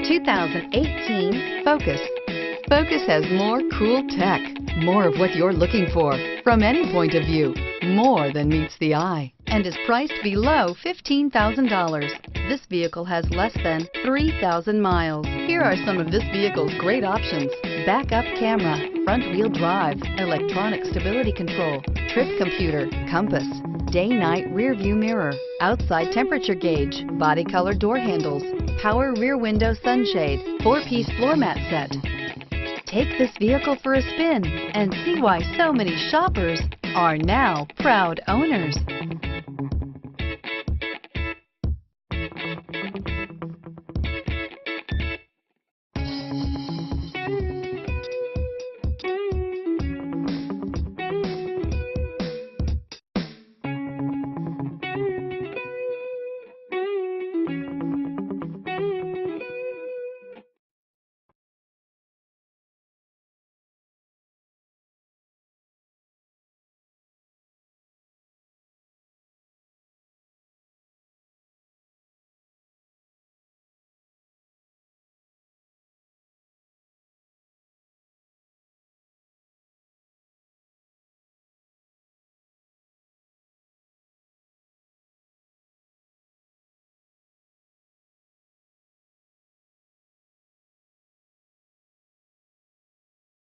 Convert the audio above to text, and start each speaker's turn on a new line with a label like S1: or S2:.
S1: The 2018 Focus. Focus has more cool tech, more of what you're looking for from any point of view, more than meets the eye, and is priced below $15,000. This vehicle has less than 3,000 miles. Here are some of this vehicle's great options: backup camera, front wheel drive, electronic stability control, trip computer, compass, day-night rear view mirror, outside temperature gauge, body color door handles, power rear window sunshade, 4-piece floor mat set. Take this vehicle for a spin and see why so many shoppers are now proud owners.